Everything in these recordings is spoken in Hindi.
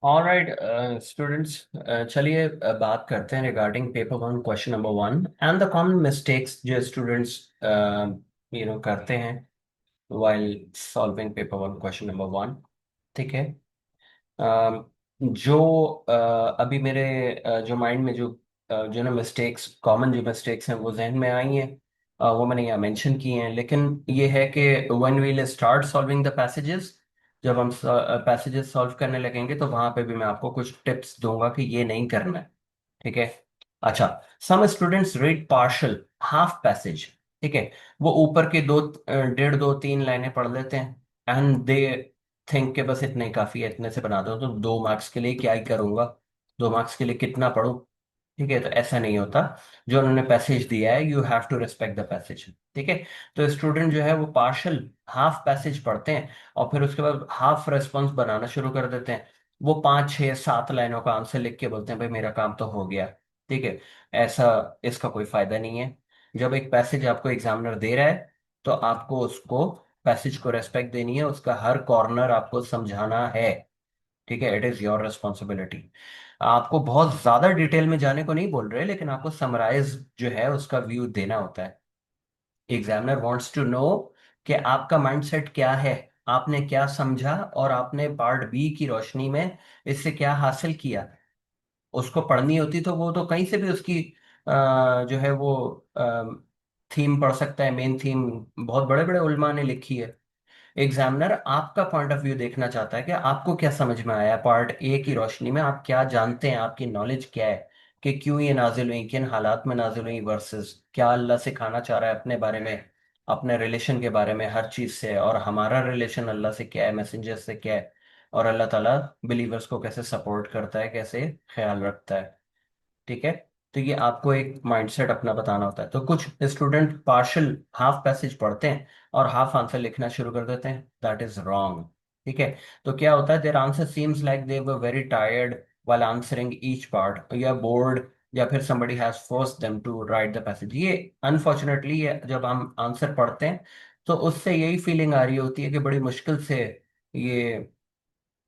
ऑलराइट स्टूडेंट्स, चलिए बात करते हैं regarding paper one question number one and the common mistakes जो स्टूडेंट्स करते हैं while solving paper one question number one. ठीक है। जो अभी मेरे जो माइंड में जो ना मिस्टेक्स, कॉमन जो मिस्टेक्स हैं वो जहन में आई हैं, वो मैंने यहाँ मेंशन की हैं। लेकिन ये है कि when we will start solving the passages, जब हम पैसेजेस सॉल्व करने लगेंगे तो वहां पे भी मैं आपको कुछ टिप्स दूंगा कि ये नहीं करना है। ठीक है। अच्छा, some students read partial half passage. ठीक है। वो ऊपर के डेढ़ दो तीन लाइनें पढ़ लेते हैं एंड दे थिंक के बस इतने ही काफी है, इतने से बना दो तो 2 मार्क्स के लिए क्या ही करूंगा, 2 मार्क्स के लिए कितना पढूं। ठीक है, तो ऐसा नहीं होता। जो उन्होंने पैसेज दिया है, you have to respect the passage. ठीक है। तो स्टूडेंट जो है वो पार्शल हाफ पैसेज पढ़ते हैं और फिर उसके बाद हाफ रेस्पॉन्स बनाना शुरू कर देते हैं। वो 5 6 7 लाइनों का आंसर लिख के बोलते हैं भाई मेरा काम तो हो गया। ठीक है। ऐसा, इसका कोई फायदा नहीं है। जब एक पैसेज आपको एग्जामिनर दे रहा है तो आपको उसको, पैसेज को रेस्पेक्ट देनी है, उसका हर कॉर्नर आपको समझाना है। ठीक है, इट इज योर रिस्पॉन्सिबिलिटी। आपको बहुत ज्यादा डिटेल में जाने को नहीं बोल रहे, लेकिन आपको समराइज जो है उसका व्यू देना होता है। एग्जामिनर वांट्स टू नो कि आपका माइंडसेट क्या है, आपने क्या समझा और आपने पार्ट बी की रोशनी में इससे क्या हासिल किया। उसको पढ़नी होती तो वो तो कहीं से भी उसकी जो है वो थीम पढ़ सकता है, मेन थीम। बहुत बड़े बड़े उलमा ने लिखी है। एग्जामिनर आपका पॉइंट ऑफ व्यू देखना चाहता है कि आपको क्या समझ में आया पार्ट ए की रोशनी में, आप क्या जानते हैं, आपकी नॉलेज क्या है, कि क्यों ये नाजिल हुई, किन हालात में नाजिल हुई, वर्सेस क्या अल्लाह सिखाना चाह रहा है अपने बारे में, अपने रिलेशन के बारे में, हर चीज से, और हमारा रिलेशन अल्लाह से क्या है, मैसेंजर से क्या है, और अल्लाह ताला बिलीवर्स को कैसे सपोर्ट करता है, कैसे ख्याल रखता है। ठीक है। तो ये आपको एक माइंडसेट अपना बताना होता है। तो कुछ स्टूडेंट पार्शल हाफ पैसेज पढ़ते हैं और हाफ आंसर लिखना शुरू कर देते हैं, दैट इज रॉन्ग। ठीक है। तो क्या होता है, their answer seems like they were very tired while answering each part, या bored, या फिर somebody has forced them to write the passage। ये अनफॉर्चुनेटली जब हम आंसर पढ़ते हैं तो उससे यही फीलिंग आ रही होती है कि बड़ी मुश्किल से ये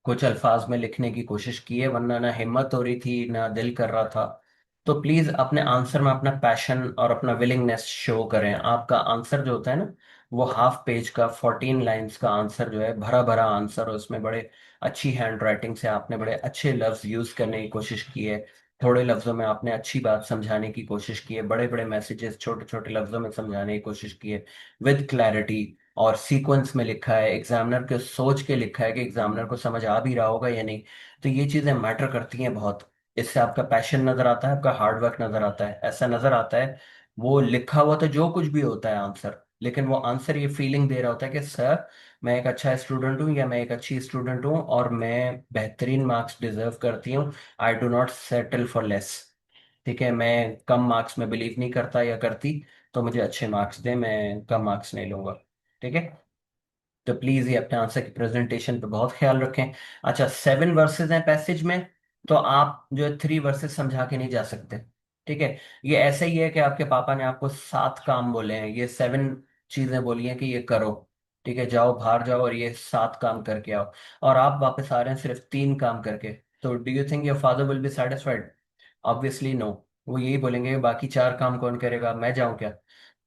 कुछ अल्फाज में लिखने की कोशिश की है, वरना ना हिम्मत हो रही थी ना दिल कर रहा था। तो प्लीज अपने आंसर में अपना पैशन और अपना विलिंगनेस शो करें। आपका आंसर जो होता है ना, वो हाफ पेज का 14 लाइंस का आंसर जो है, भरा भरा आंसर, और उसमें बड़े अच्छी हैंड राइटिंग से आपने बड़े अच्छे लफ्ज यूज करने की कोशिश की है। थोड़े लफ्जों में आपने अच्छी बात समझाने की कोशिश की है, बड़े बड़े मैसेजेस छोटे छोटे लफ्जों में समझाने की कोशिश की है, विद क्लैरिटी। और सीक्वेंस में लिखा है, एग्जामिनर के सोच के लिखा है कि एग्जामिनर को समझ आ भी रहा होगा या नहीं। तो ये चीजें मैटर करती हैं बहुत। इससे आपका पैशन नजर आता है, आपका हार्डवर्क नजर आता है, ऐसा नजर आता है। वो लिखा हुआ तो जो कुछ भी होता है आंसर, लेकिन वो आंसर ये फीलिंग दे रहा होता है कि सर, मैं एक अच्छा स्टूडेंट हूँ या मैं एक अच्छी स्टूडेंट हूँ और मैं बेहतरीन मार्क्स डिजर्व करती हूँ। I do not settle for less. ठीक है, मैं कम मार्क्स में बिलीव नहीं करता या करती, तो मुझे अच्छे मार्क्स दें, मैं कम मार्क्स नहीं लूंगा। ठीक है। तो प्लीज ये अपने आंसर की प्रेजेंटेशन पे बहुत ख्याल रखें। अच्छा, 7 वर्सेस हैं पैसेज में, तो आप जो है 3 वर्सेस समझा के नहीं जा सकते। ठीक है। ये ऐसे ही है कि आपके पापा ने आपको 7 काम बोले हैं, ये 7 चीजें बोली हैं कि ये करो। ठीक है, जाओ बाहर जाओ और ये 7 काम करके आओ, और आप वापस आ रहे हैं सिर्फ 3 काम करके। तो do you think your father will be satisfied? Obviously no. वो यही बोलेंगे बाकी 4 काम कौन करेगा, मैं जाऊं क्या।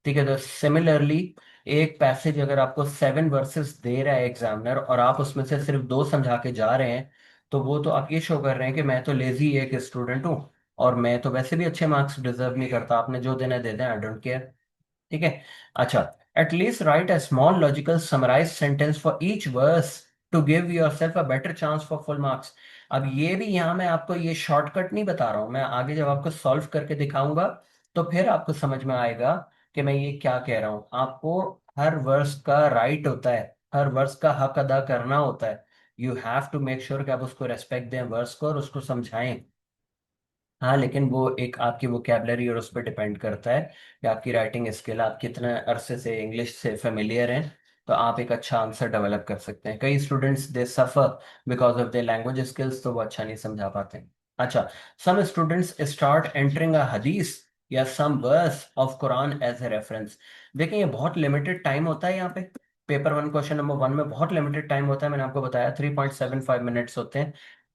ठीक है। तो सिमिलरली, एक पैसेज अगर आपको 7 वर्सेस दे रहा है एग्जामिनर और आप उसमें से सिर्फ 2 समझा के जा रहे हैं, तो वो तो आप ये शो कर रहे हैं कि मैं तो लेजी एक स्टूडेंट हूँ और मैं तो वैसे भी अच्छे मार्क्स डिजर्व नहीं करता, आपने जो देना दे दें, आई डोंट केयर। ठीक है। अच्छा, at least write a small logical summarise sentence for each verse to give yourself a better chance for full marks. अब ये भी यहाँ मैं आपको ये शॉर्टकट नहीं बता रहा हूँ, मैं आगे जब आपको सॉल्व करके दिखाऊंगा तो फिर आपको समझ में आएगा कि मैं ये क्या कह रहा हूँ। आपको हर वर्स का राइट होता है, हर वर्स का हक अदा करना होता है। You have to make sure कि आप उसको रेस्पेक्ट दें वर्स को और उसको समझाएं। हाँ, लेकिन वो एक आपकी वोकेबलरी और उस पर डिपेंड करता है कि आपकी राइटिंग स्किल, आप कितने अरसे से इंग्लिश से फेमिलियर हैं, तो आप एक अच्छा आंसर डेवलप कर सकते हैं। कई students they suffer because of their language skills, तो वो अच्छा नहीं समझा पाते हैं। अच्छा, some students start entering a हदीस या some verse of Quran as a reference. देखिए, ये बहुत लिमिटेड टाइम होता है यहाँ पे। Paper one question number one में बहुत लिमिटेड टाइम होता है, मैंने आपको बताया 3.75 मिनट्स होते हैं।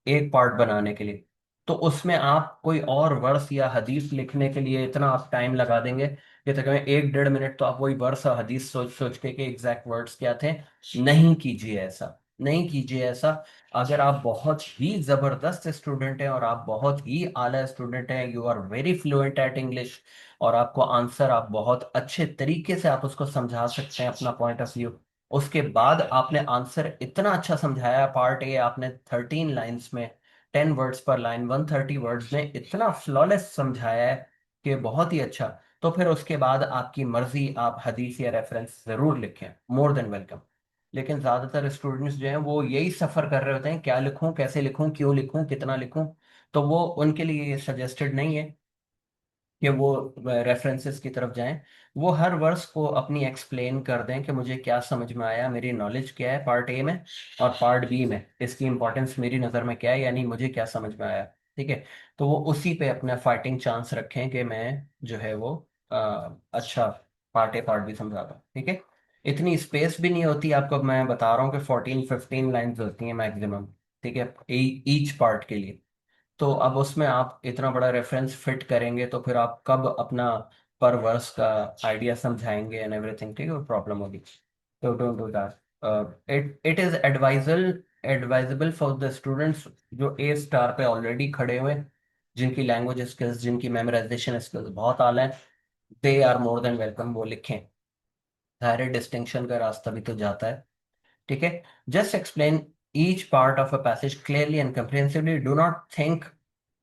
एक पार्ट बनाने के लिए, तो उसमें आप कोई और वर्स या हदीस लिखने के लिए इतना आप टाइम लगा देंगे कि तकरीबन 1 डेढ़ मिनट तो आप वही वर्स और हदीस सोच सोच के एग्जैक्ट वर्ड्स क्या थे। नहीं कीजिए ऐसा, नहीं कीजिए ऐसा। अगर आप बहुत ही जबरदस्त स्टूडेंट हैं और आप बहुत ही आला स्टूडेंट हैं, you are very fluent at English, और आपको आंसर आप बहुत अच्छे तरीके से आप उसको समझा सकते हैं अपना पॉइंट ऑफ व्यू, उसके बाद आपने आंसर इतना अच्छा समझाया, पार्ट ए आपने 13 लाइन्स में, 10 वर्ड्स पर लाइन, 130 वर्ड्स में इतना फ्लॉलेस समझाया है कि बहुत ही अच्छा। तो फिर उसके बाद आपकी मर्जी, आप हदीस या रेफरेंस जरूर लिखें, मोर देन वेलकम। लेकिन ज्यादातर स्टूडेंट्स जो हैं वो यही सफर कर रहे होते हैं, क्या लिखूं, कैसे लिखूं, क्यों लिखूं, कितना लिखूं। तो वो उनके लिए ये सजेस्टेड नहीं है कि वो रेफरेंसेस की तरफ जाएं। वो हर वर्स को अपनी एक्सप्लेन कर दें कि मुझे क्या समझ में आया, मेरी नॉलेज क्या है पार्ट ए में, और पार्ट बी में इसकी इंपॉर्टेंस मेरी नज़र में क्या है, यानी मुझे क्या समझ में आया। ठीक है। तो वो उसी पे अपना फाइटिंग चांस रखें कि मैं जो है वो अच्छा पार्ट ए पार्ट बी समझा दूँ। ठीक है। इतनी स्पेस भी नहीं होती, आपको मैं बता रहा हूँ कि 14 15 लाइन्स होती हैं मैक्सिमम। ठीक है, ईच पार्ट के लिए। तो अब उसमें आप इतना बड़ा रेफरेंस फिट करेंगे तो फिर आप कब अपना पर वर्स का आइडिया समझाएंगे एंड एवरीथिंग, ठीक है, वो प्रॉब्लम होगी। तो don't do that. It is advisable for the students जो ए स्टार पे ऑलरेडी खड़े हुए हैं, जिनकी लैंग्वेज स्किल्स, जिनकी मेमोराइजेशन स्किल्स बहुत आला है, they are more than welcome, वो लिखें। सारे डिस्टिंक्शन का रास्ता भी तो जाता है। ठीक है। Just explain each part of a passage clearly and comprehensively. Do not think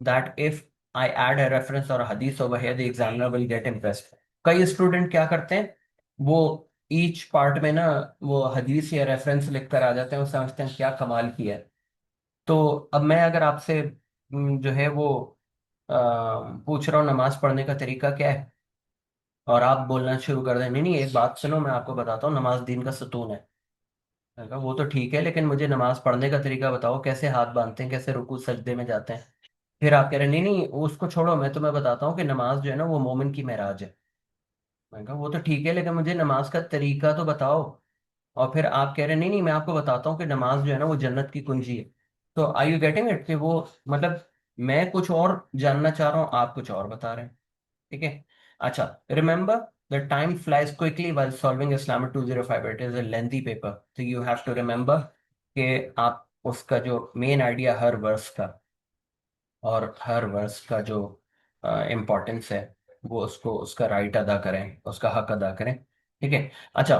that if I add a reference or a hadith over here, the examiner will get impressed. कई स्टूडेंट क्या करते हैं, वो ईच पार्ट में ना वो हदीस या रेफरेंस लिख कर आ जाते हैं, वो समझते हैं क्या कमाल किया है। तो अब मैं अगर आपसे जो है वो पूछ रहा हूँ नमाज पढ़ने का तरीका क्या है, और आप बोलना शुरू कर दें नहीं नहीं एक बात सुनो मैं आपको बताता हूँ, नमाज दीन का सुतून है। मैंने कहा वो तो ठीक है, लेकिन मुझे नमाज पढ़ने का तरीका बताओ, कैसे हाथ बांधते हैं, कैसे रुकू सजदे में जाते हैं। फिर आप कह रहे हैं, नहीं नहीं उसको छोड़ो, मैं तुम्हें बताता हूँ कि नमाज जो है ना वो मोमिन की महराज है। मैंने कहा वो तो ठीक है, लेकिन मुझे नमाज का तरीका तो बताओ। और फिर आप कह रहे हैं, नहीं नहीं मैं आपको बताता हूँ कि नमाज जो है ना वो जन्नत की कुंजी है। तो आई यू गेटिंग इट कि वो मतलब मैं कुछ और जानना चाह रहा हूँ, आप कुछ और बता रहे हैं। ठीक है। अच्छा, remember the time flies quickly while solving Islam 205, it is a lengthy paper, तो यू हैव टू रिमेंबर कि आप उसका जो मेन आइडिया हर वर्स का, और हर वर्स का जो इम्पोर्टेंस है, वो उसको उसका राइट अदा करें, उसका हक अदा करें। ठीक है। अच्छा,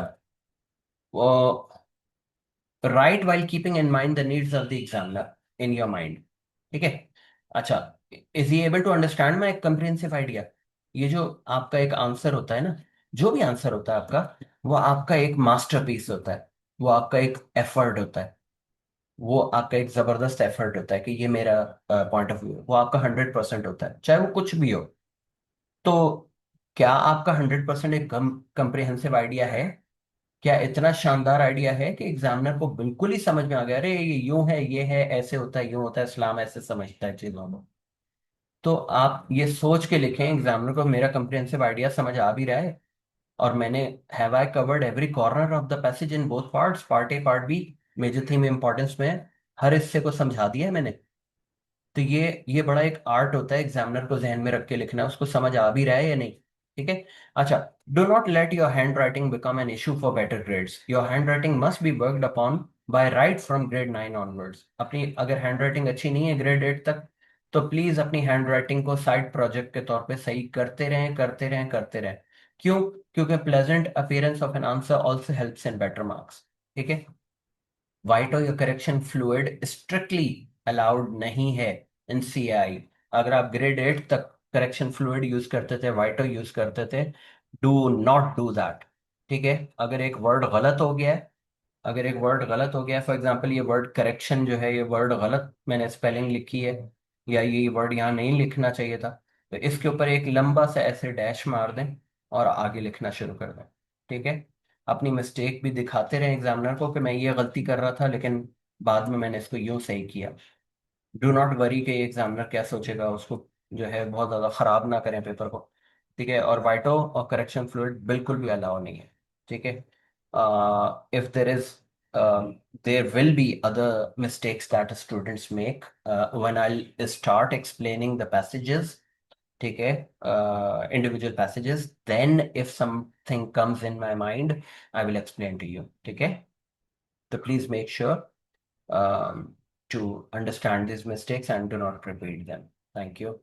write while keeping in mind the needs of the examiner in your mind. ठीक है। अच्छा, is he able to understand my comprehensive idea. ये जो आपका एक आंसर होता है ना, जो भी आंसर होता है आपका, वो आपका एक मास्टरपीस होता है, वो आपका एक एफर्ट होता है, वो आपका एक जबरदस्त एफर्ट होता है कि ये मेरा पॉइंट ऑफ व्यू, वो आपका 100% होता है, चाहे वो कुछ भी हो। तो क्या आपका 100% एक कम्प्रिहेंसिव आइडिया है? क्या इतना शानदार आइडिया है कि एग्जामिनर को बिल्कुल ही समझ में आ गया, अरे ये यूं है, ये है, ऐसे होता है, यूं होता है, इस्लाम ऐसे समझता है चीजों को। तो आप ये सोच के लिखें एग्जामिनर को मेरा कम्प्रिहेंसिव आइडिया समझ आ भी रहा है, और मैंने have I covered every corner of the passage in both parts, part A part B, major theme importance में हर हिस्से को समझा दिया है मैंने। तो ये बड़ा एक आर्ट होता है एग्जामिनर को जहन में रख के लिखना, उसको समझ आ भी रहा है या नहीं। ठीक है। अच्छा, do not let your hand writing become an issue for better grades, your hand writing must be worked upon bye right from grade 9 onwards. अपनी अगर हैंड राइटिंग अच्छी नहीं है ग्रेड 8 तक, तो प्लीज अपनी हैंड राइटिंग को साइड प्रोजेक्ट के तौर पे सही करते रहें, करते रहें, करते रहें। क्यों? क्योंकि pleasant appearance of an answer also helps in better marks. ठीक है। वाइटो या करेक्शन फ्लूइड स्ट्रिक्टली अलाउड नहीं है इन सीआई। अगर आप ग्रेड 8 तक करेक्शन फ्लूइड यूज करते थे, वाइटो यूज करते थे, डू नॉट डू दैट। ठीक है। अगर एक वर्ड गलत हो गया है, अगर एक वर्ड गलत हो गया है, फॉर एग्जांपल ये वर्ड करेक्शन जो है, ये वर्ड गलत मैंने स्पेलिंग लिखी है, या ये वर्ड यहाँ नहीं लिखना चाहिए था, तो इसके ऊपर एक लंबा सा ऐसे डैश मार दें और आगे लिखना शुरू कर दें। ठीक है। अपनी मिस्टेक भी दिखाते रहे एग्जामिनर को कि मैं ये गलती कर रहा था, लेकिन बाद में मैंने इसको यूं सही किया। डू नॉट वरी कि एग्जामिनर क्या सोचेगा, उसको जो है बहुत ज़्यादा ख़राब ना करें पेपर को। ठीक है। और वाइटो और करेक्शन फ्लूइड बिल्कुल भी अलाउ नहीं है। ठीक है। If there is there will be other mistakes that students make when I'll start explaining the passages. ठीक है, individual passages, then if something comes in my mind I will explain to you. ठीक है, so please make sure to understand these mistakes and do not repeat them. Thank you.